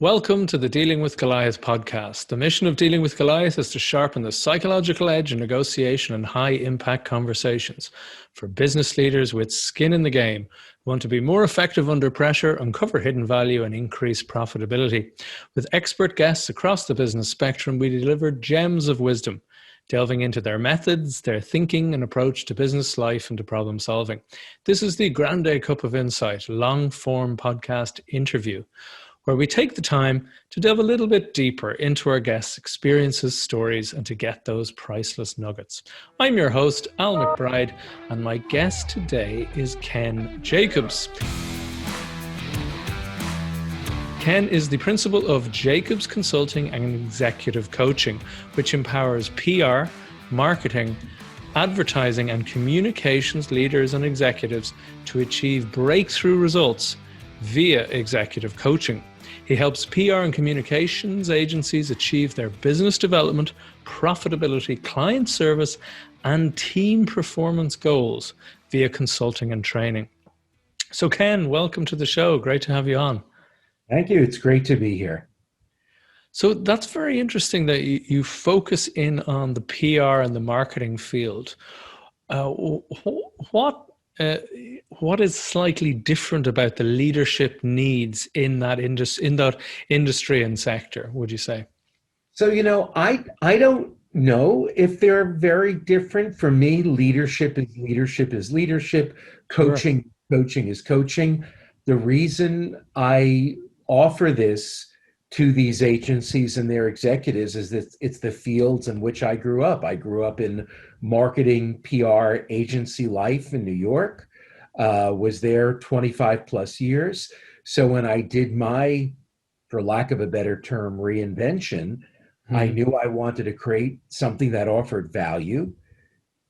Welcome to the Dealing with Goliath podcast. The mission of Dealing with Goliath is to sharpen the psychological edge in negotiation and high impact conversations for business leaders with skin in the game who want to be more effective under pressure, uncover hidden value, and increase profitability. With expert guests across the business spectrum, we deliver gems of wisdom, delving into their methods, their thinking and approach to business life and to problem solving. This is the Grande Cup of Insight, long-form podcast interview, where we take the time to delve a little bit deeper into our guests' experiences, stories, and to get those priceless nuggets. I'm your host, Al McBride, and my guest today is Ken Jacobs. Ken is the principal of Jacobs Consulting and Executive Coaching, which empowers PR, marketing, advertising, and communications leaders and executives to achieve breakthrough results via executive coaching. He helps PR and communications agencies achieve their business development, profitability, client service, and team performance goals via consulting and training. So Ken, welcome to the show. Great to have you on. Thank you. It's great to be here. So that's very interesting that you focus in on the PR and the marketing field. What is slightly different about the leadership needs in that industry and sector, would you say? So, I don't know if they're very different. For me, leadership is leadership. Coaching, sure. Coaching is coaching. The reason I offer this to these agencies and their executives is that it's the fields in which I grew up. I grew up in marketing, PR, agency life in New York, was there 25 plus years. So when I did my, for lack of a better term, reinvention, I knew I wanted to create something that offered value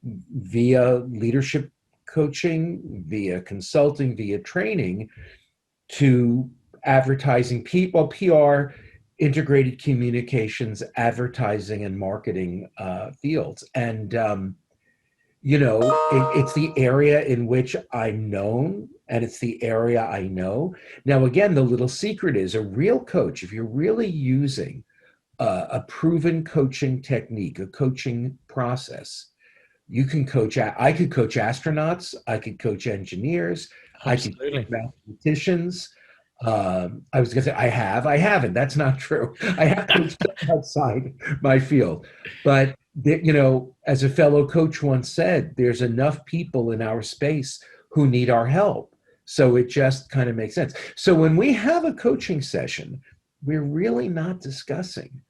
via leadership coaching, via consulting, via training to advertising people, PR, integrated communications, advertising, and marketing fields. And, it's the area in which I'm known, and it's the area I know. Now, again, the little secret is a real coach, if you're really using a proven coaching technique, a coaching process, you can coach. I could coach astronauts. I could coach engineers. Absolutely. I could coach mathematicians. I was going to say I haven't. That's not true. I have coached outside my field. But, as a fellow coach once said, there's enough people in our space who need our help. So it just kind of makes sense. So when we have a coaching session, we're really not discussing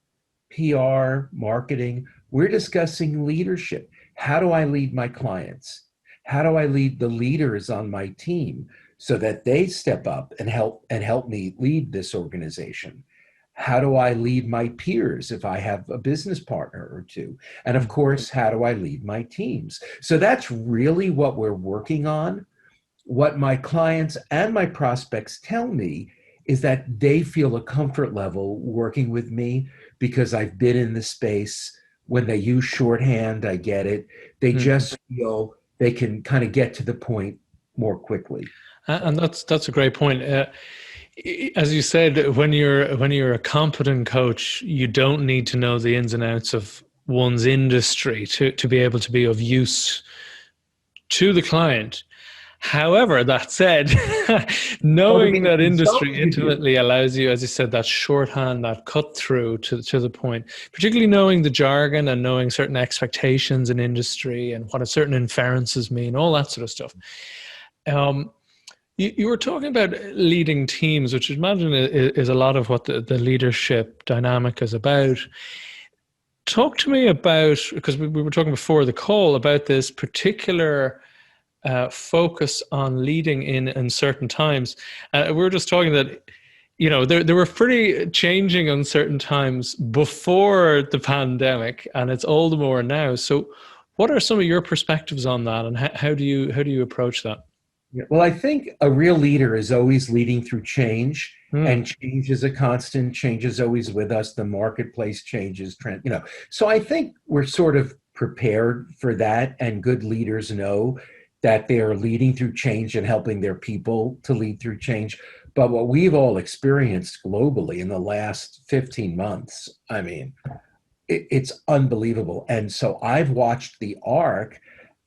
PR, marketing. We're discussing leadership. How do I lead my clients? How do I lead the leaders on my team so that they step up and help me lead this organization? How do I lead my peers if I have a business partner or two? And of course, how do I lead my teams? So that's really what we're working on. What my clients and my prospects tell me is that they feel a comfort level working with me because I've been in the space. When they use shorthand, I get it. They just feel they can kind of get to the point more quickly. And that's a great point. As you said, when you're a competent coach, you don't need to know the ins and outs of one's industry to be able to be of use to the client. However, that said, knowing that industry intimately allows you, as you said, that shorthand, that cut through to the point, particularly knowing the jargon and knowing certain expectations in industry and what a certain inferences mean, all that sort of stuff. You were talking about leading teams, which I imagine is a lot of what the leadership dynamic is about. Talk to me about, because we were talking before the call about this particular focus on leading in certain times. We were just talking that, there were pretty changing uncertain times before the pandemic, and it's all the more now. So what are some of your perspectives on that, and how do you approach that? Well, I think a real leader is always leading through change, and change is a constant. Change is always with us. The marketplace changes, So I think we're sort of prepared for that, and good leaders know that they are leading through change and helping their people to lead through change. But what we've all experienced globally in the last 15 months, I mean, it's unbelievable. And so I've watched the arc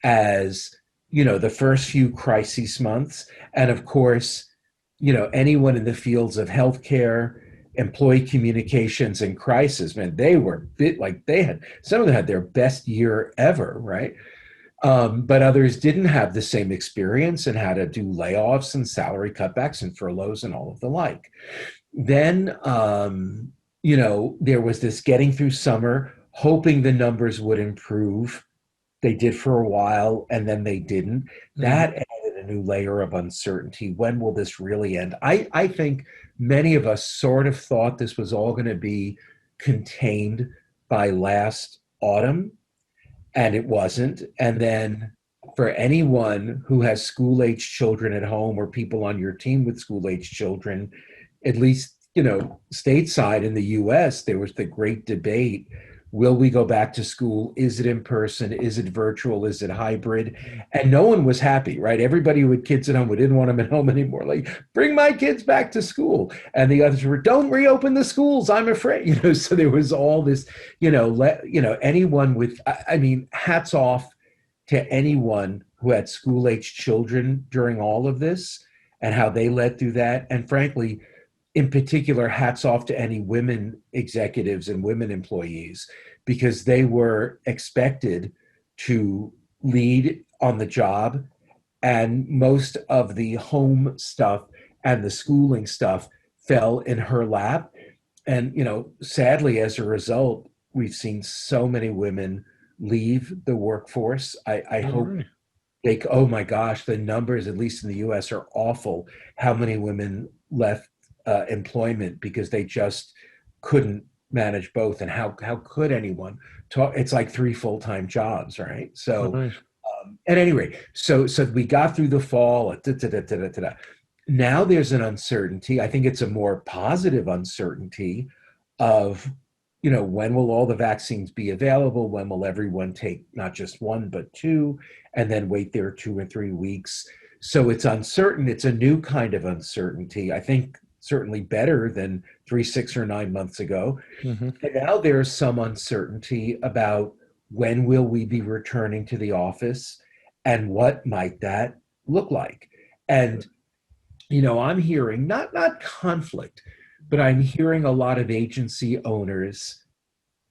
as, the first few crisis months. And of course, anyone in the fields of healthcare, employee communications, and crisis, man, they were some of them had their best year ever, right? But others didn't have the same experience and had to do layoffs and salary cutbacks and furloughs and all of the like. Then, there was this getting through summer, hoping the numbers would improve. They did for a while, and then they didn't. That added a new layer of uncertainty. When will this really end? I think many of us sort of thought this was all going to be contained by last autumn, and it wasn't. And then for anyone who has school-age children at home or people on your team with school-age children, at least, stateside in the US, there was the great debate. Will we go back to school? Is it in person? Is it virtual? Is it hybrid? And no one was happy, right? Everybody with kids at home, we didn't want them at home anymore. Like, bring my kids back to school. And the others were, don't reopen the schools, I'm afraid. So there was all this, anyone with, hats off to anyone who had school-age children during all of this and how they led through that. And frankly, in particular, hats off to any women executives and women employees, because they were expected to lead on the job, and most of the home stuff and the schooling stuff fell in her lap. And, sadly, as a result, we've seen so many women leave the workforce. I hope oh my gosh, the numbers, at least in the US, are awful. How many women left employment because they just couldn't manage both? And how could anyone talk? It's like 3 full-time jobs, right? So at any rate, so we got through the fall. Now there's an uncertainty. I think it's a more positive uncertainty of, when will all the vaccines be available? When will everyone take not just one, but two, and then wait there 2 or 3 weeks? So it's uncertain. It's a new kind of uncertainty. I think certainly better than 3, 6, or 9 months ago. And now there's some uncertainty about when will we be returning to the office and what might that look like. And, I'm hearing not conflict, but I'm hearing a lot of agency owners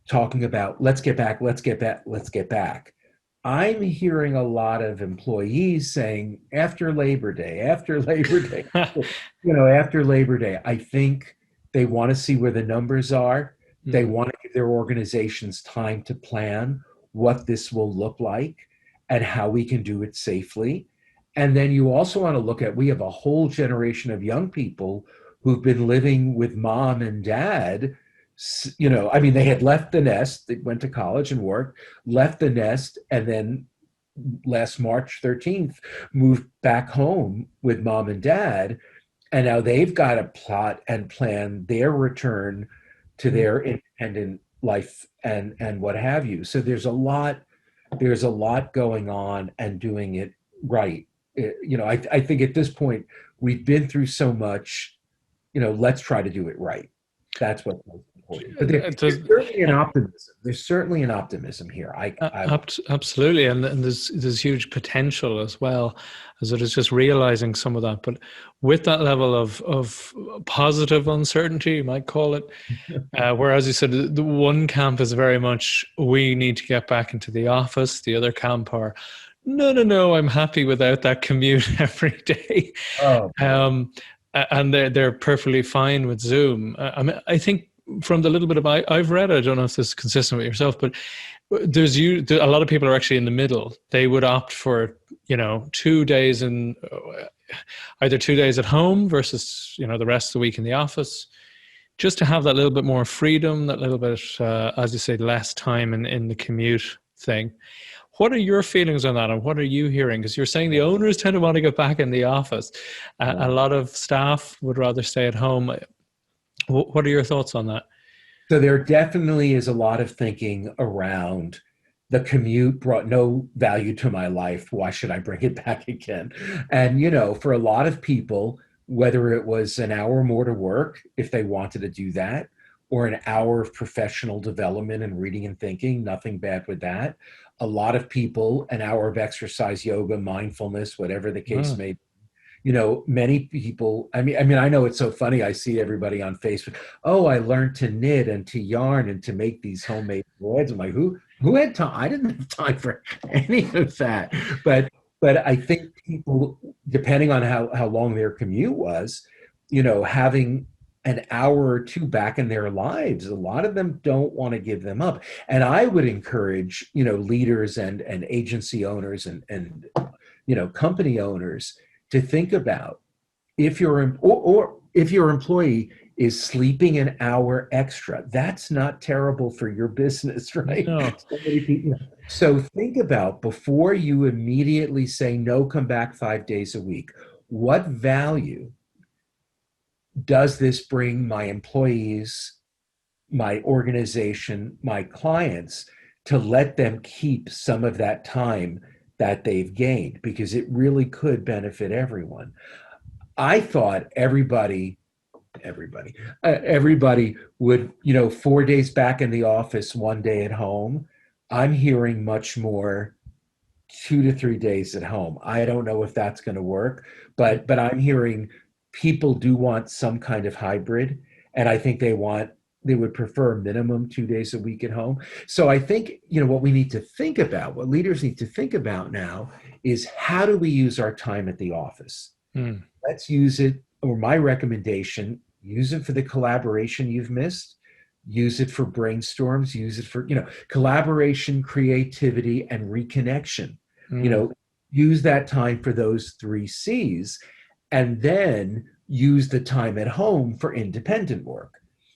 talking about, let's get back, let's get back, let's get back. I'm hearing a lot of employees saying after Labor Day, after Labor Day, after Labor Day, I think they want to see where the numbers are. They want to give their organizations time to plan what this will look like and how we can do it safely. And then you also want to look at, we have a whole generation of young people who've been living with mom and dad. They had left the nest, they went to college and worked, left the nest, and then last March 13th, moved back home with mom and dad. And now they've got to plot and plan their return to their independent life and what have you. So there's a lot going on, and doing it right. I think at this point, we've been through so much, let's try to do it right. That's what's most important. But there's certainly an optimism. There's certainly an optimism here. Absolutely, and there's huge potential as well, as it is just realizing some of that. But with that level of positive uncertainty, you might call it, whereas you said the one camp is very much, we need to get back into the office. The other camp are, no, I'm happy without that commute every day. And they're perfectly fine with Zoom. I think from the little bit of I've read, I don't know if this is consistent with yourself, but a lot of people are actually in the middle. They would opt for 2 days in either 2 days at home versus the rest of the week in the office, just to have that little bit more freedom, that little bit, as you say, less time in the commute thing. What are your feelings on that, and what are you hearing? Because you're saying the owners tend to want to get back in the office. A lot of staff would rather stay at home. What are your thoughts on that? So there definitely is a lot of thinking around the commute brought no value to my life. Why should I bring it back again? And, for a lot of people, whether it was an hour more to work if they wanted to do that, or an hour of professional development and reading and thinking, nothing bad with that. A lot of people, an hour of exercise, yoga, mindfulness, whatever the case Mm. may be. You know, many people, I mean, I know it's so funny. I see everybody on Facebook. Oh, I learned to knit and to yarn and to make these homemade breads. I'm like, who had time? I didn't have time for any of that. But I think people, depending on how long their commute was, you know, having an hour or two back in their lives, a lot of them don't want to give them up. And I would encourage, you know, leaders and agency owners and you know, company owners to think about if or if your employee is sleeping an hour extra, that's not terrible for your business, right? No. So many people, you know. So think about, before you immediately say no, come back 5 days a week, what value does this bring my employees, my organization, my clients, to let them keep some of that time that they've gained, because it really could benefit everyone. I thought everybody would, you know, 4 days back in the office, 1 day at home. I'm hearing much more 2 to 3 days at home. I don't know if that's going to work, but I'm hearing people do want some kind of hybrid, and I think they would prefer minimum 2 days a week at home. So I think, you know, what we need to think about, what leaders need to think about now, is how do we use our time at the office? Mm. Let's use it, or my recommendation, use it for the collaboration you've missed, use it for brainstorms, use it for, you know, collaboration, creativity, and reconnection. You Mm. know, use that time for those 3 C's, and then use the time at home for independent work.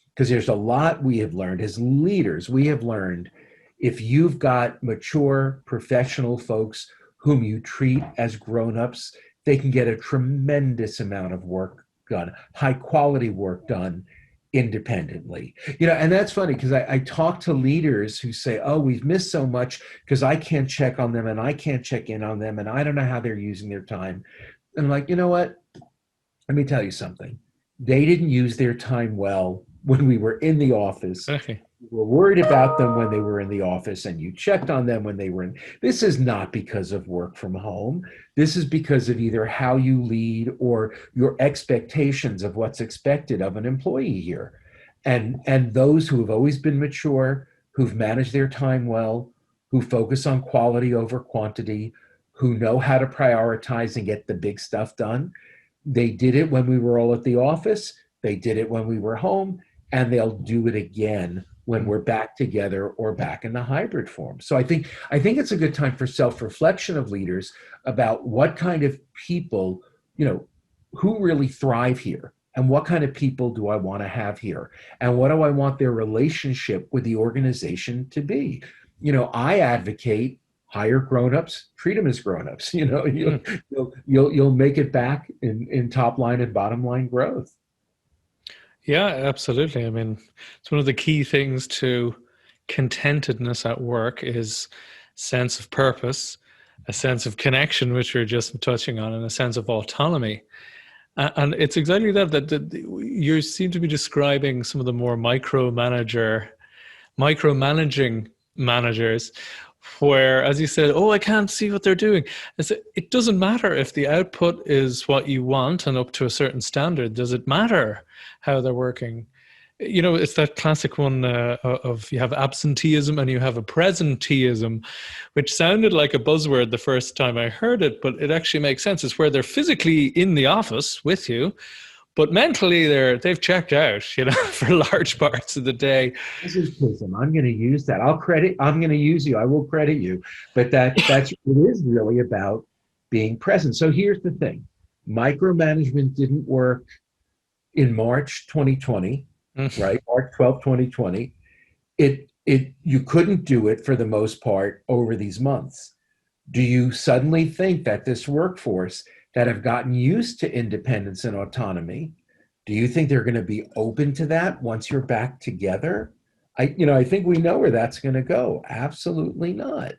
Because there's a lot we have learned as leaders. We have learned, if you've got mature professional folks whom you treat as grown-ups, they can get a tremendous amount of work done, high quality work done independently. You know, and that's funny, because I talk to leaders who say, oh, we've missed so much because I can't check on them and I can't check in on them and I don't know how they're using their time. And I'm like, you know what? Let me tell you something. They didn't use their time well when we were in the office. Exactly. You were worried about them when they were in the office, and you checked on them when they were in. This is not because of work from home. This is because of either how you lead or your expectations of what's expected of an employee here. And those who have always been mature, who've managed their time well, who focus on quality over quantity, who know how to prioritize and get the big stuff done, they did it when we were all at the office, they did it when we were home, and they'll do it again when we're back together or back in the hybrid form. So I think it's a good time for self-reflection of leaders about what kind of people, you know, who really thrive here, and what kind of people do I want to have here, and what do I want their relationship with the organization to be. You know, I advocate hire grown-ups, treat them as grown-ups. You know, Mm. you'll make it back in top line and bottom line growth. Yeah, absolutely. I mean, it's one of the key things to contentedness at work is sense of purpose, a sense of connection, which we are just touching on, and a sense of autonomy. And it's exactly that you seem to be describing some of the more micromanaging managers, where, as you said, oh, I can't see what they're doing. It doesn't matter if the output is what you want and up to a certain standard. Does it matter how they're working? You know, it's that classic one of you have absenteeism and you have a presenteeism, which sounded like a buzzword the first time I heard it, but it actually makes sense. It's where they're physically in the office with you, but mentally they've checked out, you know, for large parts of the day. Presentism. I'm going to use that. I'm going to use you. I will credit you. But it is really about being present. So here's the thing. Micromanagement didn't work in March 2020, right? March 12th, 2020. You couldn't do it for the most part over these months. Do you suddenly think that this workforce that have gotten used to independence and autonomy, do you think they're going to be open to that once you're back together? I think we know where that's going to go. Absolutely not.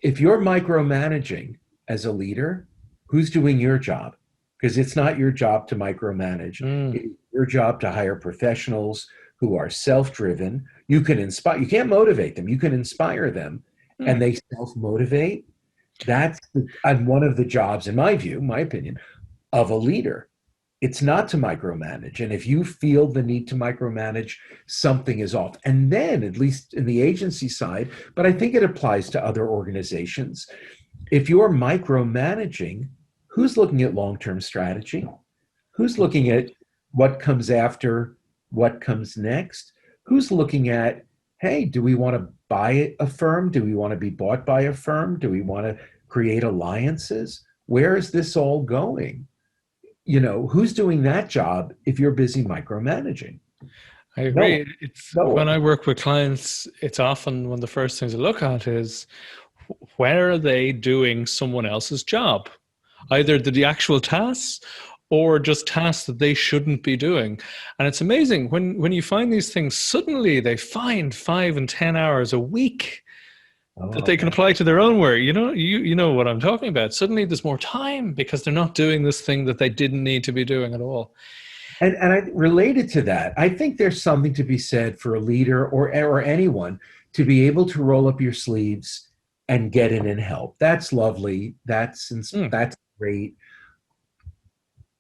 If you're micromanaging as a leader, who's doing your job? because it's not your job to micromanage. Mm. It's your job to hire professionals who are self-driven. You can inspire, you can't motivate them, you can inspire them, and Mm. they self-motivate. That's one of the jobs, in my view, my opinion, of a leader. It's not to micromanage. And if you feel the need to micromanage, something is off. And then, at least in the agency side, but I think it applies to other organizations, if you're micromanaging, who's looking at long-term strategy? Who's looking at what comes after, what comes next? Who's looking at, hey, do we want to buy a firm? Do we want to be bought by a firm? Do we want to create alliances? Where is this all going? Who's doing that job if you're busy micromanaging? I No one. agree. It's No when one. I work with clients, it's often one of the first things I look at is where are they doing someone else's job? Either the actual tasks or just tasks that they shouldn't be doing. And it's amazing when you find these things, suddenly they find 5 and 10 hours a week that Oh, they can apply to their own work. You know what I'm talking about. Suddenly there's more time because they're not doing this thing that they didn't need to be doing at all. and I related to that, I think there's something to be said for a leader or anyone to be able to roll up your sleeves and get in and help. That's lovely. Mm. That's great.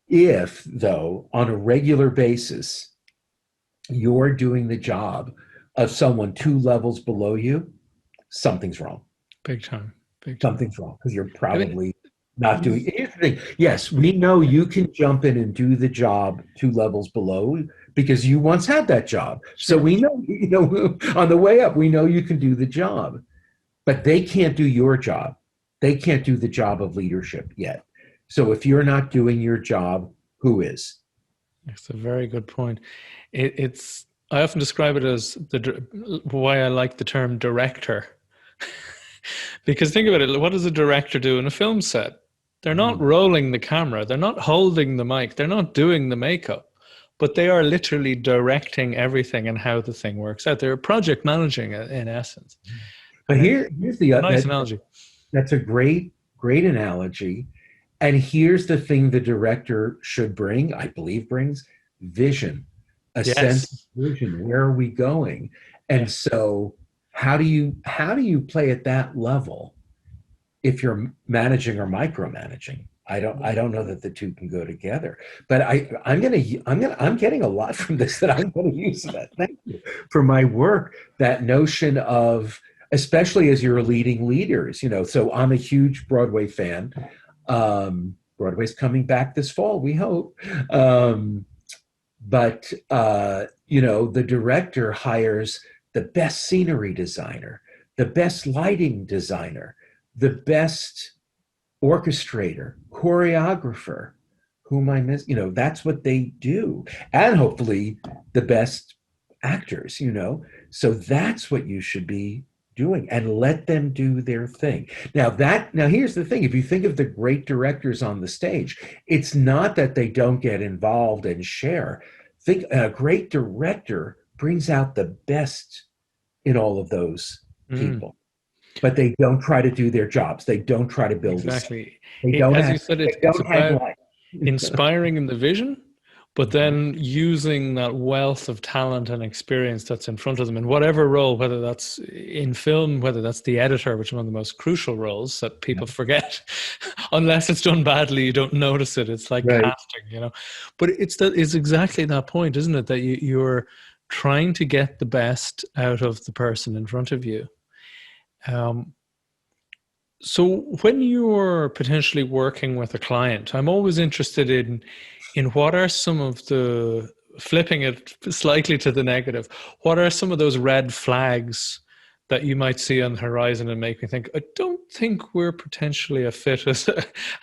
If, though, on a regular basis, you're doing the job of someone 2 levels below you, something's wrong. Big time. Big time. Something's wrong because you're I mean, probably not doing. Here's the thing. Yes, we know you can jump in and do the job 2 levels below because you once had that job. So sure. we know, on the way up, we know you can do the job, but they can't do your job. They can't do the job of leadership yet. So if you're not doing your job, who is? It's a very good point. It's I often describe it as why I like the term director. Because think about it, what does a director do in a film set? They're not rolling the camera, they're not holding the mic, they're not doing the makeup, but they are literally directing everything and how the thing works out. They're project managing it in essence. But And here's the nice analogy. that's a great analogy. And here's the thing the director should bring, I believe brings vision, a sense of Yes. vision. Where are we going? Yeah. And so how do you play at that level if you're managing or micromanaging? I don't know that the two can go together. But I'm getting a lot from this that I'm gonna use that. Thank you for my work. That notion of, especially as you're leading leaders, so I'm a huge Broadway fan. Broadway's coming back this fall, we hope. But the director hires the best scenery designer, the best lighting designer, the best orchestrator, choreographer. Who am I missing? That's what they do. And hopefully the best actors, So that's what you should be doing, and let them do their thing. Now here's the thing. If you think of the great directors on the stage, it's not that they don't get involved and share. Think a great director brings out the best in all of those Mm, people, but they don't try to do their jobs. They don't try to build a set. exactly. They don't As you have said, they it's don't have about life. inspiring in the vision, but then using that wealth of talent and experience that's in front of them in whatever role, whether that's in film, whether that's the editor, which is one of the most crucial roles that people forget. Unless it's done badly, you don't notice it. It's like Right. casting. But it's exactly that point, isn't it? That you're trying to get the best out of the person in front of you. Um, so when you're potentially working with a client, I'm always interested in what are some of the, flipping it slightly to the negative, what are some of those red flags that you might see on the horizon and make me think, I don't think we're potentially a fit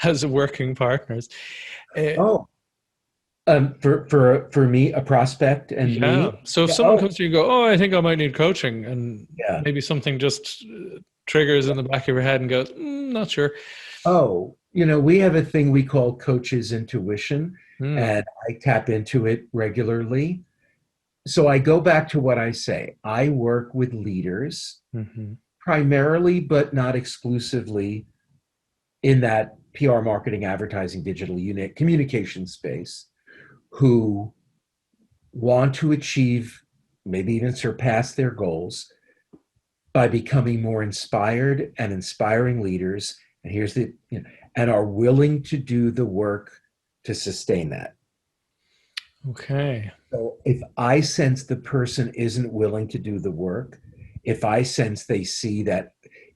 as working partners. Uh, Oh, for me, a prospect and yeah. me. So if Yeah. someone Oh, comes to you and go, oh, I think I might need coaching, and yeah. maybe something just triggers in the back of your head and goes, not sure. Oh, we have a thing we call coach's intuition, Hmm. and I tap into it regularly. So I go back to what I say. I work with leaders Mm-hmm. primarily, but not exclusively, in that PR, marketing, advertising, digital unit, communication space who want to achieve, maybe even surpass their goals by becoming more inspired and inspiring leaders. And here's the, and are willing to do the work to sustain that. Okay. So if I sense the person isn't willing to do the work, if I sense they see that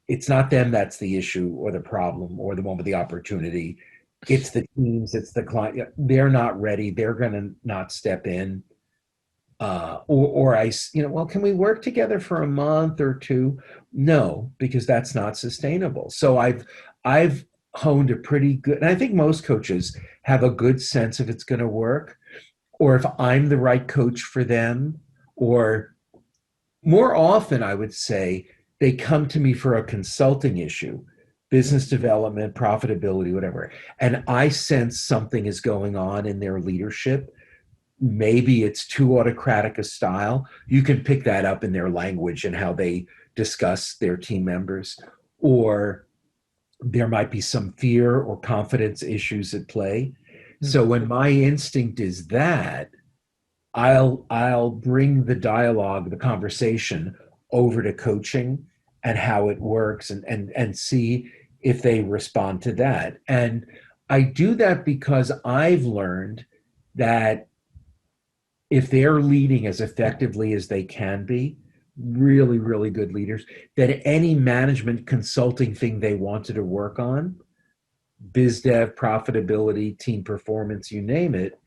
it's not them that's the issue or the problem or the one with the opportunity, it's the teams, it's the client, they're not ready, they're going to not step in. Well, can we work together for a month or two? No, because that's not sustainable. So I've honed a pretty good, and I think most coaches have a good sense if it's going to work, or if I'm the right coach for them, or more often, I would say they come to me for a consulting issue, business development, profitability, whatever, and I sense something is going on in their leadership. Maybe it's too autocratic a style. You can pick that up in their language and how they discuss their team members, or there might be some fear or confidence issues at play. So when my instinct is that, I'll bring the dialogue, the conversation over to coaching and how it works, and see if they respond to that. And I do that because I've learned that if they're leading as effectively as they can be, really, really good leaders, that any management consulting thing they wanted to work on, biz dev, profitability, team performance, you name it,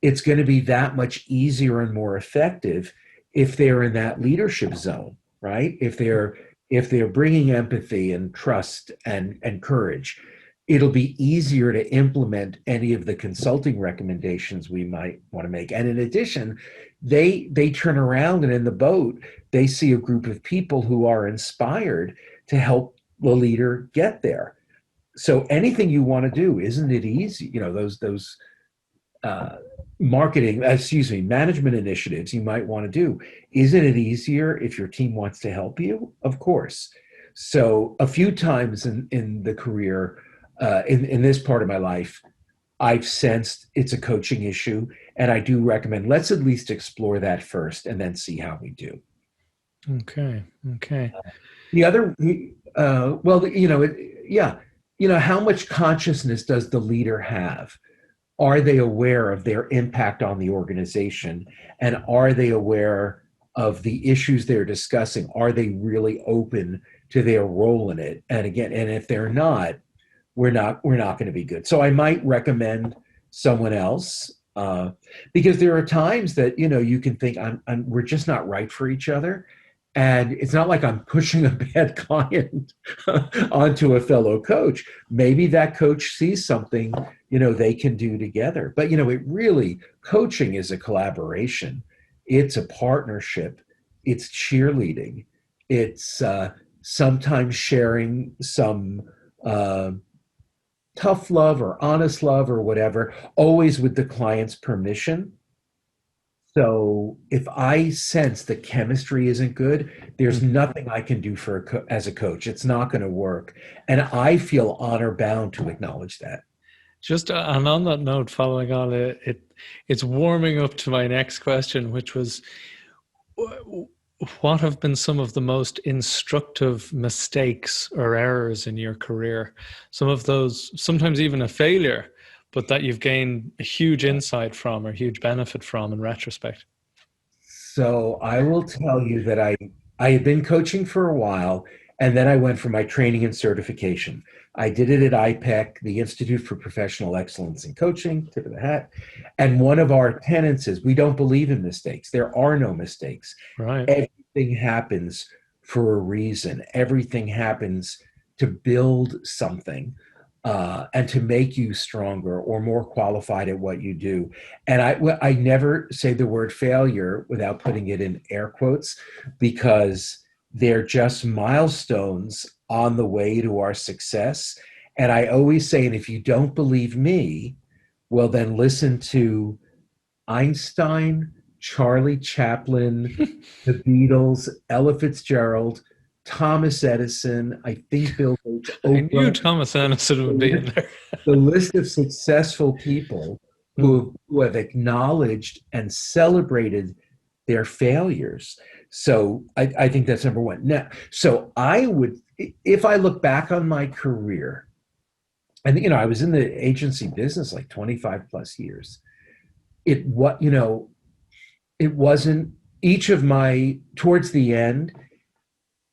it's going to be that much easier and more effective if they're in that leadership zone, right? If they're bringing empathy and trust and courage, it'll be easier to implement any of the consulting recommendations we might want to make. And in addition, they turn around and in the boat, they see a group of people who are inspired to help the leader get there. So anything you want to do, isn't it easy? Those management initiatives you might want to do. Isn't it easier if your team wants to help you? Of course. So a few times in the career, in this part of my life, I've sensed it's a coaching issue, and I do recommend let's at least explore that first and then see how we do. Okay. The other, how much consciousness does the leader have? Are they aware of their impact on the organization? And are they aware of the issues they're discussing? Are they really open to their role in it? And again, and if they're not, we're not going to be good. So I might recommend someone else, because there are times that, you can think we're just not right for each other. And it's not like I'm pushing a bad client onto a fellow coach. Maybe that coach sees something, they can do together. But, coaching is a collaboration. It's a partnership. It's cheerleading. It's sometimes sharing some tough love or honest love or whatever, always with the client's permission. So if I sense the chemistry isn't good, there's nothing I can do as a coach. It's not going to work. And I feel honor bound to acknowledge that. Just and on that note, following on it's warming up to my next question, which was, what have been some of the most instructive mistakes or errors in your career? Some of those, sometimes even a failure, but that you've gained a huge insight from or huge benefit from in retrospect. So I will tell you that I had been coaching for a while, and then I went for my training and certification. I did it at IPEC, the Institute for Professional Excellence in Coaching, tip of the hat. And one of our tenets is we don't believe in mistakes. There are no mistakes. Right. Everything happens for a reason. Everything happens to build something. And to make you stronger or more qualified at what you do. And I never say the word failure without putting it in air quotes, because they're just milestones on the way to our success. And I always say, and if you don't believe me, well, then listen to Einstein, Charlie Chaplin, the Beatles, Ella Fitzgerald, Thomas Edison, I think Bill Gates, I knew Oprah, Thomas Anderson would be in there. the list of successful people who have acknowledged and celebrated their failures. So I think that's number one. Now, so I would, if I look back on my career, and I was in the agency business like 25 plus years. It wasn't each of my towards the end.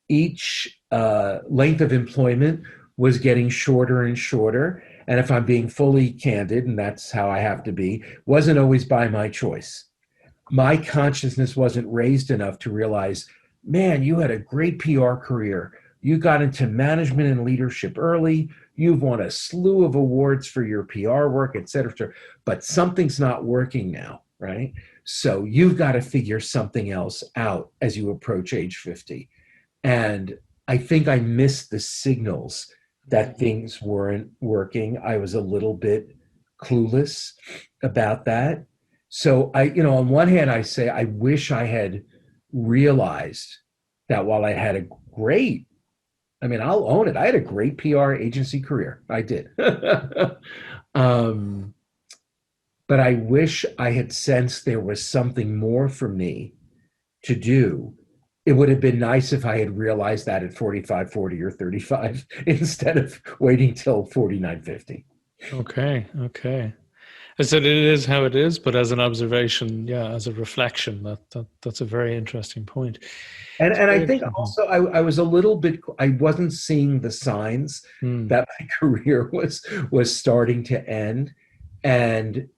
Each length of employment was getting shorter and shorter. And if I'm being fully candid, and that's how I have to be, wasn't always by my choice. My consciousness wasn't raised enough to realize, man, you had a great PR career. You got into management and leadership early. You've won a slew of awards for your PR work, et cetera, et cetera. But something's not working now, right? So you've got to figure something else out as you approach age 50. And I think I missed the signals that things weren't working. I was a little bit clueless about that. So on one hand, I say, I wish I had realized that while I had I'll own it. I had a great PR agency career. I did. But I wish I had sensed there was something more for me to do. It would have been nice if I had realized that at 45, 40, or 35 instead of waiting till 49, 50. Okay. I said it is how it is, but as an observation, as a reflection, that's a very interesting point. And I think also I was a little bit, I wasn't seeing the signs that my career was starting to end. And,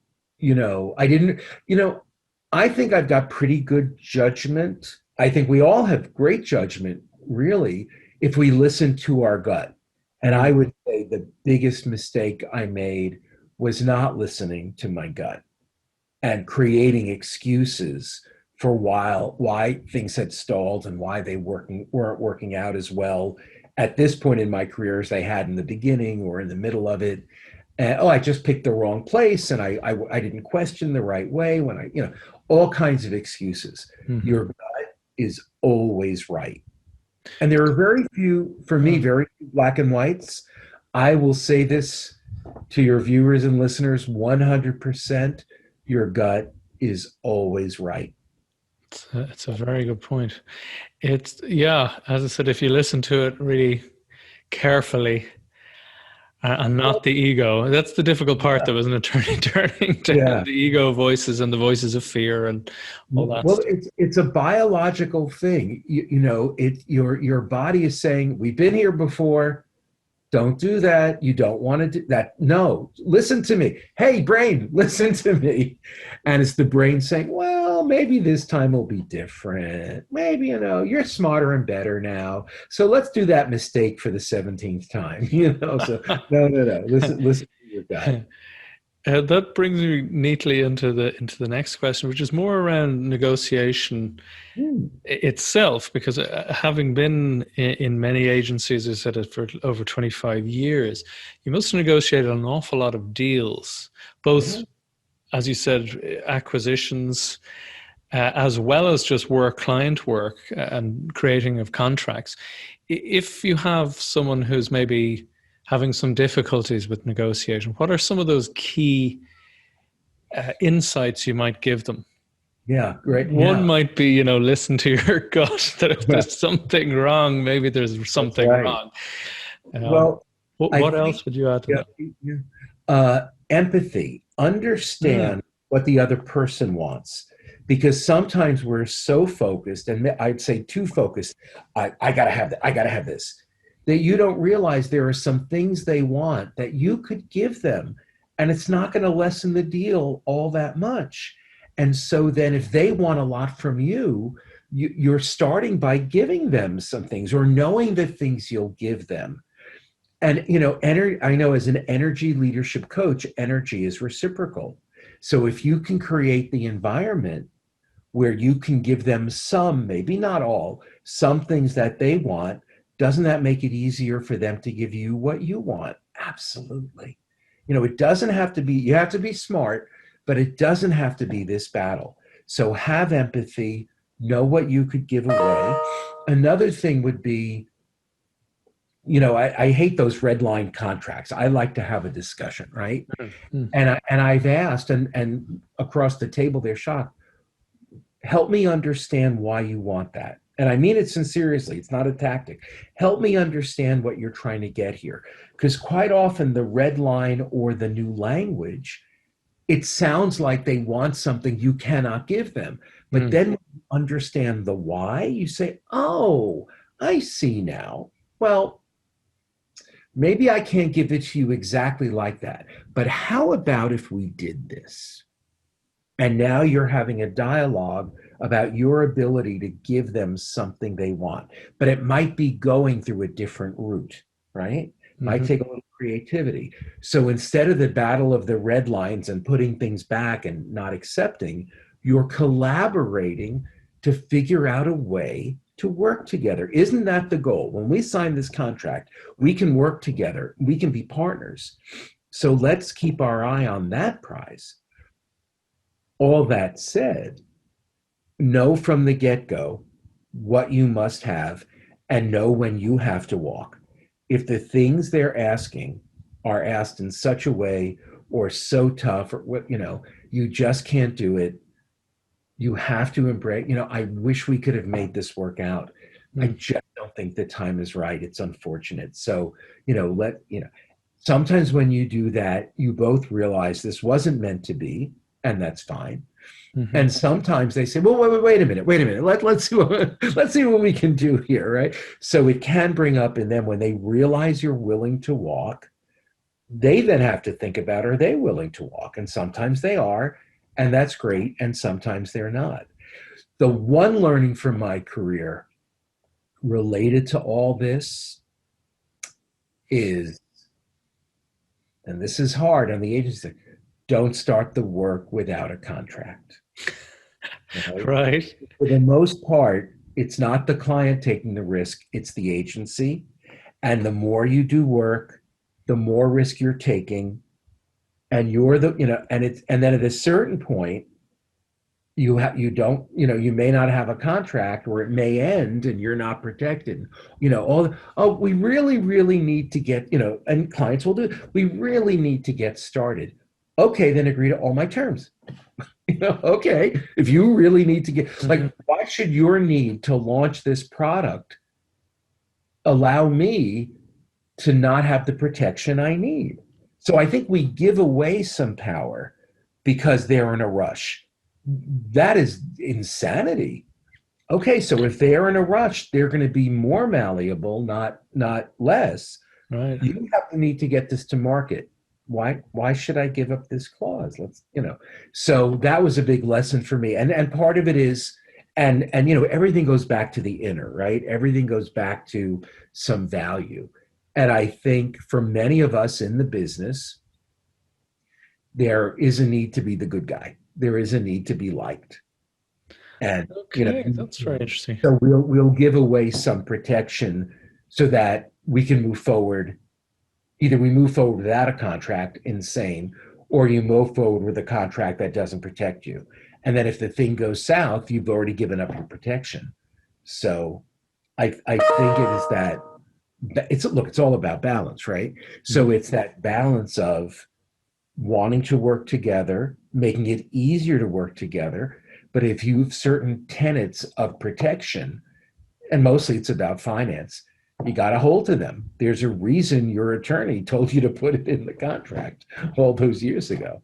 I think I've got pretty good judgment. I think we all have great judgment, really, if we listen to our gut. And I would say the biggest mistake I made was not listening to my gut and creating excuses for why things had stalled and why they weren't working out as well at this point in my career as they had in the beginning or in the middle of it. And I just picked the wrong place, and I didn't question the right way when all kinds of excuses. Mm-hmm. Your gut is always right. And there are very few, for me, very few black and whites. I will say this to your viewers and listeners, 100%, your gut is always right. It's a very good point. As I said, if you listen to it really carefully and not the ego, that's the difficult part though, isn't it? Turning to the ego voices and the voices of fear and all that stuff. It's a biological thing. Your body is saying, we've been here before. Don't do that. You don't want to do that. No, listen to me. Hey, brain, listen to me. And it's the brain saying, well, maybe this time will be different. Maybe, you're smarter and better now. So let's do that mistake for the 17th time. So no. Listen to your gut. That brings me neatly into the next question, which is more around negotiation itself, because having been in many agencies, as I said, for over 25 years, you must negotiate an awful lot of deals, both, as you said, acquisitions, as well as just client work and creating of contracts. If you have someone who's maybe having some difficulties with negotiation, what are some of those key insights you might give them? Yeah, great. One might be, listen to your gut, that if there's something wrong, maybe there's something wrong. What else would you add to that? Empathy. Understand what the other person wants. Because sometimes we're so focused, and I'd say too focused, I gotta have that, I gotta have this, that you don't realize there are some things they want that you could give them, and it's not going to lessen the deal all that much. And so then if they want a lot from you, you're starting by giving them some things or knowing the things you'll give them. And, I know as an energy leadership coach, energy is reciprocal. So if you can create the environment where you can give them some, maybe not all, some things that they want, doesn't that make it easier for them to give you what you want? Absolutely. It doesn't have to be, you have to be smart, but it doesn't have to be this battle. So have empathy, know what you could give away. Another thing would be I hate those red line contracts. I like to have a discussion, right? Mm. And I've asked, and across the table they're shocked. Help me understand why you want that. And I mean it sincerely. It's not a tactic. Help me understand what you're trying to get here. Because quite often the red line or the new language, it sounds like they want something you cannot give them. But then when you understand the why, you say, oh, I see now. Well, maybe I can't give it to you exactly like that. But how about if we did this? And now you're having a dialogue about your ability to give them something they want. But it might be going through a different route, right? Might take a little creativity. So instead of the battle of the red lines and putting things back and not accepting, you're collaborating to figure out a way to work together. Isn't that the goal? When we sign this contract, we can work together. We can be partners. So let's keep our eye on that prize. All that said, know from the get-go what you must have and know when you have to walk. If the things they're asking are asked in such a way or so tough or what, you just can't do it. You have to embrace, I wish we could have made this work out. I just don't think the time is right. It's unfortunate. So, sometimes when you do that, you both realize this wasn't meant to be, and that's fine. And sometimes they say, well, wait a minute. Let's see what we can do here, right? So it can bring up in them when they realize you're willing to walk, they then have to think about, are they willing to walk? And sometimes they are, and that's great. And sometimes they're not. The one learning from my career related to all this is, and this is hard on the agency, don't start the work without a contract. Right. For the most part, it's not the client taking the risk, it's the agency. And the more you do work, the more risk you're taking. And you're and then at a certain point, you may not have a contract, or it may end and you're not protected. We really need to get, and clients will do, we really need to get started. Okay, then agree to all my terms. Okay, if you really need to get, why should your need to launch this product allow me to not have the protection I need? So I think we give away some power because they're in a rush. That is insanity. Okay, so if they're in a rush, they're going to be more malleable, not less. Right. You have the need to get this to market. Why should I give up this clause? So that was a big lesson for me. And part of it is, and everything goes back to the inner, right? Everything goes back to some value. And I think for many of us in the business, there is a need to be the good guy. There is a need to be liked. And that's very interesting. So we'll give away some protection so that we can move forward. Either we move forward without a contract, insane, or you move forward with a contract that doesn't protect you. And then if the thing goes south, you've already given up your protection. So I think it is that it's all about balance, right? So it's that balance of wanting to work together, making it easier to work together. But if you have certain tenets of protection, and mostly it's about finance, you got to hold to them. There's a reason your attorney told you to put it in the contract all those years ago.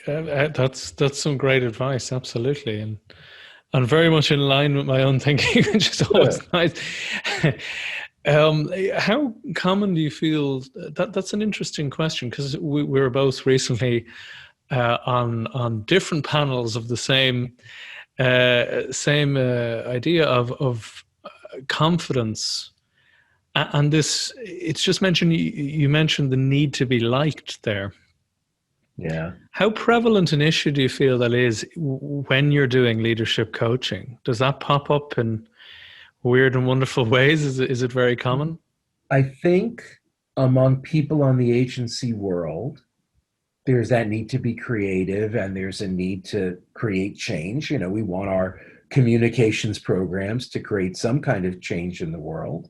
That's some great advice, absolutely, and very much in line with my own thinking, which is always nice. How common do you feel that's an interesting question, because we were both recently on different panels of the same idea of confidence, and this, it's just mentioned, you mentioned the need to be liked there. Yeah. How prevalent an issue do you feel that is when you're doing leadership coaching? Does that pop up in weird and wonderful ways? Is it very common? I think among people on the agency world, there's that need to be creative, and there's a need to create change. We want our communications programs to create some kind of change in the world.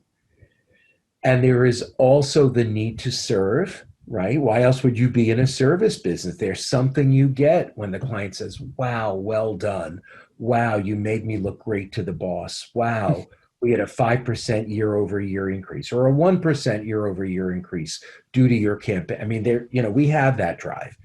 And there is also the need to serve, right? Why else would you be in a service business? There's something you get when the client says, wow, well done. Wow, you made me look great to the boss. Wow, we had a 5% year over year increase or a 1% year over year increase due to your campaign. I mean, there, we have that drive.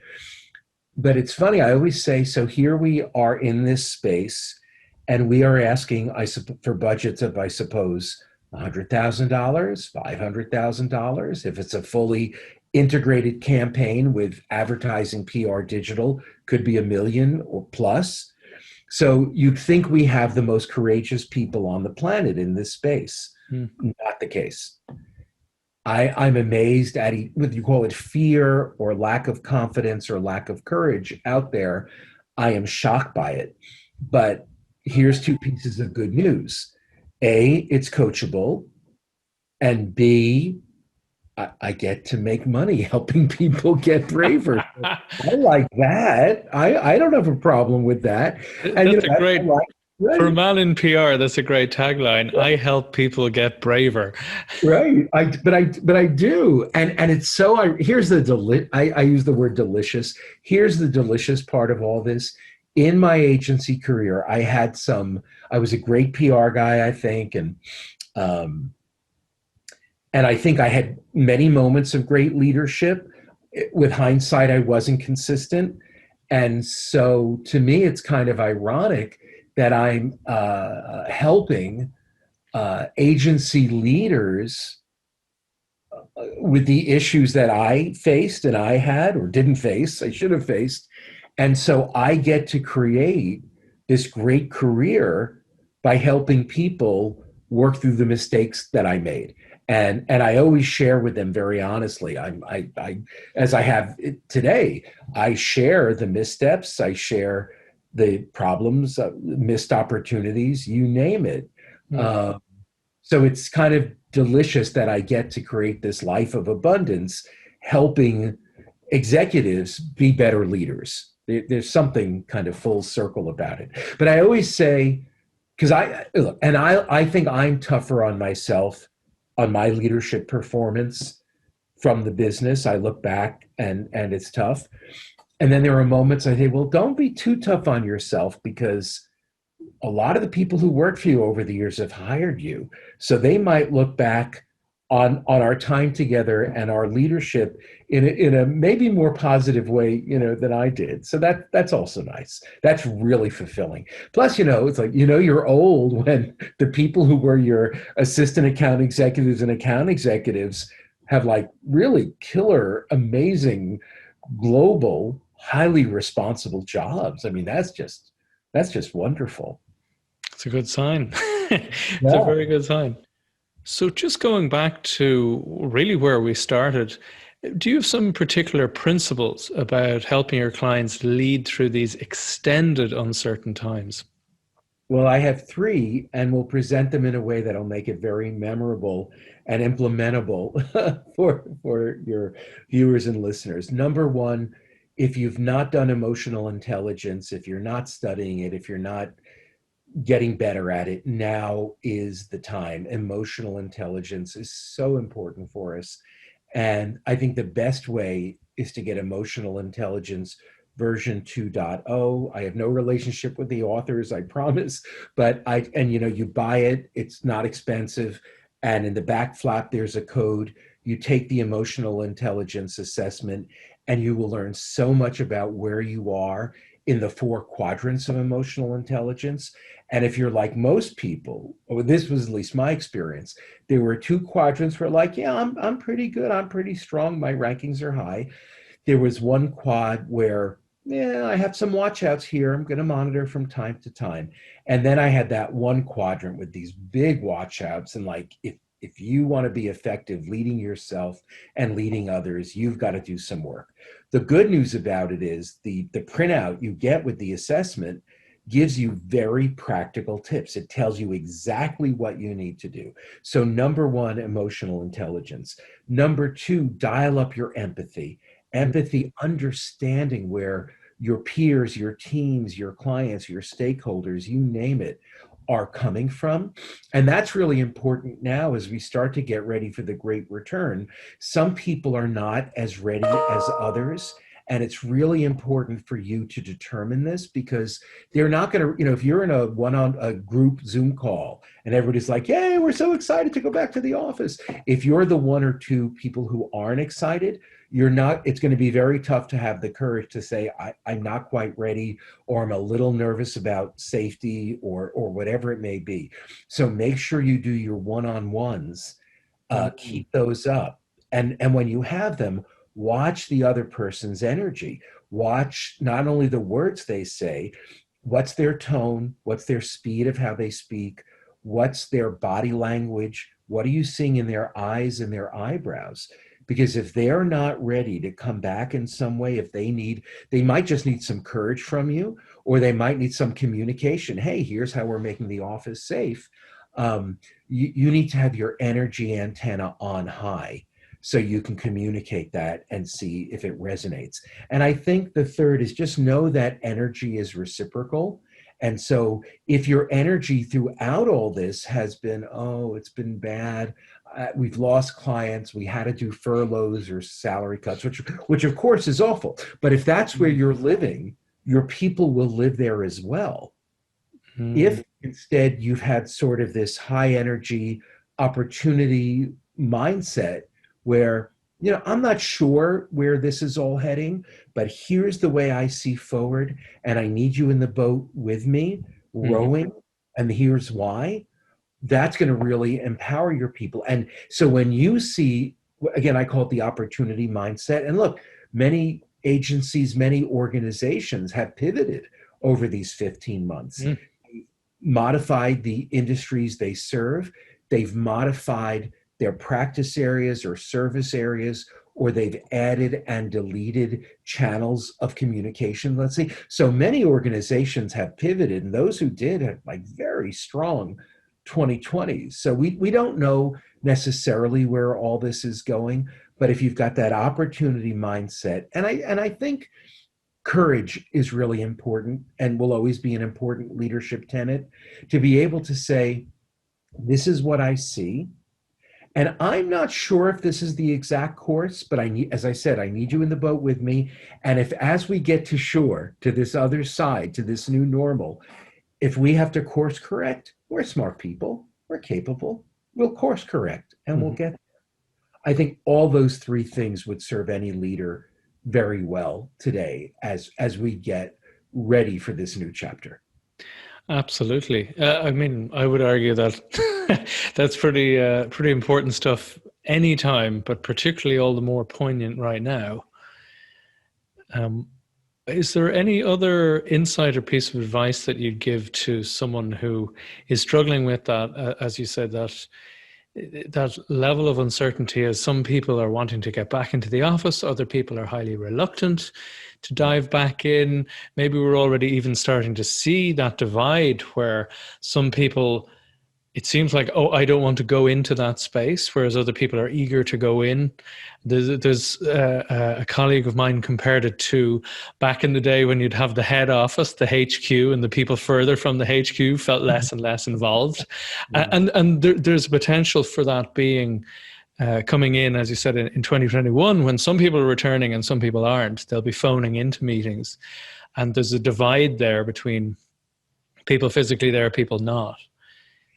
But it's funny, I always say, so here we are in this space and we are asking for budgets of, I suppose, $100,000, $500,000. If it's a fully integrated campaign with advertising, PR, digital, could be $1 million or plus. So you'd think we have the most courageous people on the planet in this space. Not the case. I'm amazed at whether you call it fear or lack of confidence or lack of courage out there. I am shocked by it. But here's two pieces of good news. A, it's coachable. And B, I get to make money helping people get braver. I like that. I don't have a problem with that. And That's a great, for a man in PR, that's a great tagline. I help people get braver. Right. But I do. And it's so, here's the, I use the word delicious. Here's the delicious part of all this. In my agency career, I was a great PR guy, I think. And I think I had many moments of great leadership. With hindsight, I wasn't consistent. And so to me, it's kind of ironic that I'm helping agency leaders with the issues that I faced and I had or didn't face, I should have faced. And so I get to create this great career by helping people work through the mistakes that I made. And I always share with them very honestly. I as I have today, I share the missteps, I share the problems, missed opportunities, you name it. So it's kind of delicious that I get to create this life of abundance, helping executives be better leaders. There's something kind of full circle about it. But I always say, because I think I'm tougher on myself on my leadership performance from the business. I look back and it's tough. And then there are moments I say, well, don't be too tough on yourself because a lot of the people who worked for you over the years have hired you. So they might look back on our time together and our leadership in a maybe more positive way, than I did. So that's also nice. That's really fulfilling. Plus, it's like, you're old when the people who were your assistant account executives and account executives have like really killer, amazing, global, highly responsible jobs. I mean, that's just wonderful. It's a good sign. It's a very good sign. So just going back to really where we started, do you have some particular principles about helping your clients lead through these extended uncertain times? Well, I have three, and we'll present them in a way that'll make it very memorable and implementable for your viewers and listeners. Number one, if you've not done emotional intelligence, if you're not studying it, if you're not getting better at it, now is the time. Emotional intelligence is so important for us. And I think the best way is to get emotional intelligence version 2.0. I have no relationship with the authors, I promise, but you buy it, it's not expensive. And in the back flap, there's a code. You take the emotional intelligence assessment and you will learn so much about where you are in the 4 quadrants of emotional intelligence. And if you're like most people, or this was at least my experience, there were 2 quadrants where like, yeah, I'm pretty good, I'm pretty strong, my rankings are high. There was one quad where, yeah, I have some watch outs here, I'm going to monitor from time to time. And then I had that one quadrant with these big watch outs, and like, if you want to be effective leading yourself and leading others, you've got to do some work. The good news about it is the printout you get with the assessment gives you very practical tips. It tells you exactly what you need to do. So number 1, emotional intelligence. Number 2, dial up your empathy. Empathy, understanding where your peers, your teams, your clients, your stakeholders, you name it, are coming from. And that's really important now as we start to get ready for the great return. Some people are not as ready as others. And it's really important for you to determine this, because they're not going to, if you're in a group Zoom call and everybody's like, yay, we're so excited to go back to the office. If you're the one or two people who aren't excited, it's going to be very tough to have the courage to say, I'm not quite ready, or I'm a little nervous about safety, or whatever it may be. So make sure you do your one-on-ones, keep those up. And when you have them, watch the other person's energy. Watch not only the words they say, what's their tone, what's their speed of how they speak, what's their body language, what are you seeing in their eyes and their eyebrows? Because if they're not ready to come back in some way, they might just need some courage from you, or they might need some communication. Hey, here's how we're making the office safe. You need to have your energy antenna on high, so you can communicate that and see if it resonates. And I think the third is just know that energy is reciprocal. And so if your energy throughout all this has been, oh, it's been bad, we've lost clients, we had to do furloughs or salary cuts, which of course is awful. But if that's where you're living, your people will live there as well. If instead you've had sort of this high energy opportunity mindset where, I'm not sure where this is all heading, but here's the way I see forward, and I need you in the boat with me, rowing, and here's why, that's going to really empower your people. And so when you see, again, I call it the opportunity mindset. And look, many agencies, many organizations have pivoted over these 15 months. Modified the industries they serve. They've modified their practice areas or service areas, or they've added and deleted channels of communication, let's see. So many organizations have pivoted, and those who did have like very strong 2020s. So we don't know necessarily where all this is going, but if you've got that opportunity mindset, and I think courage is really important and will always be an important leadership tenet, to be able to say, this is what I see. And I'm not sure if this is the exact course, but as I said, I need you in the boat with me. And if, as we get to shore, to this other side, to this new normal, if we have to course correct, we're smart people, we're capable, we'll course correct and we'll get there. I think all those three things would serve any leader very well today as we get ready for this new chapter. Absolutely. I mean, I would argue that that's pretty important stuff anytime, but particularly all the more poignant right now. Is there any other insight or piece of advice that you'd give to someone who is struggling with that, as you said, that level of uncertainty, as some people are wanting to get back into the office, other people are highly reluctant to dive back in. Maybe we're already even starting to see that divide where some people, it seems like, oh, I don't want to go into that space, whereas other people are eager to go in. There's a colleague of mine compared it to back in the day when you'd have the head office, the HQ, and the people further from the HQ felt less and less involved. And there's potential for that being coming in, as you said, in 2021, when some people are returning and some people aren't. They'll be phoning into meetings. And there's a divide there between people physically there, people not.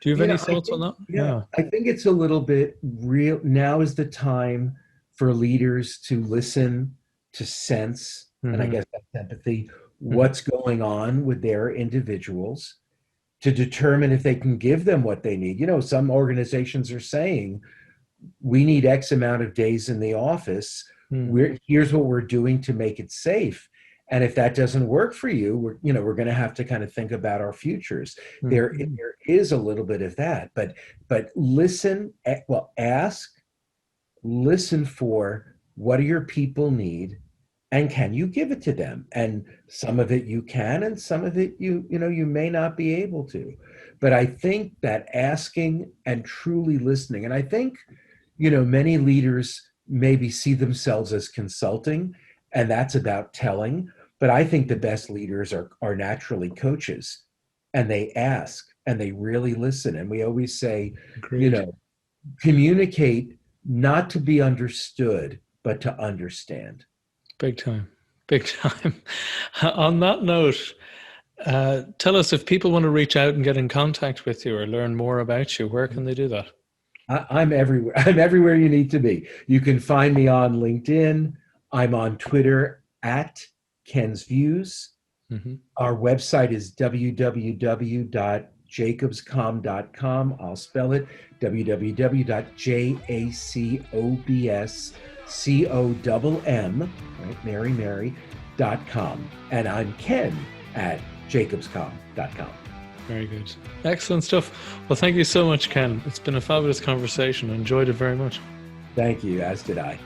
Do you have any thoughts on that? Yeah, I think it's a little bit real. Now is the time for leaders to listen, to sense, and I guess that's empathy, what's going on with their individuals, to determine if they can give them what they need. Some organizations are saying, we need X amount of days in the office. Here's what we're doing to make it safe. And if that doesn't work for you, we're going to have to kind of think about our futures. There is a little bit of that, but listen, ask, listen for what do your people need, and can you give it to them? And some of it you can, and some of it you may not be able to. But I think that asking and truly listening, and I think many leaders maybe see themselves as consulting, and that's about telling. But I think the best leaders are naturally coaches, and they ask and they really listen. And we always say, Agreed. communicate not to be understood, but to understand. Big time. Big time. On that note, tell us, if people want to reach out and get in contact with you or learn more about you, where can they do that? I'm everywhere. I'm everywhere you need to be. You can find me on LinkedIn. I'm on Twitter at Ken's Views. Mm-hmm. Our website is www.jacobscom.com. I'll spell it www.jacobscom, right, Mary.com. And I'm Ken at jacobscom.com. Very good. Excellent stuff. Well, thank you so much, Ken. It's been a fabulous conversation. I enjoyed it very much. Thank you, as did I.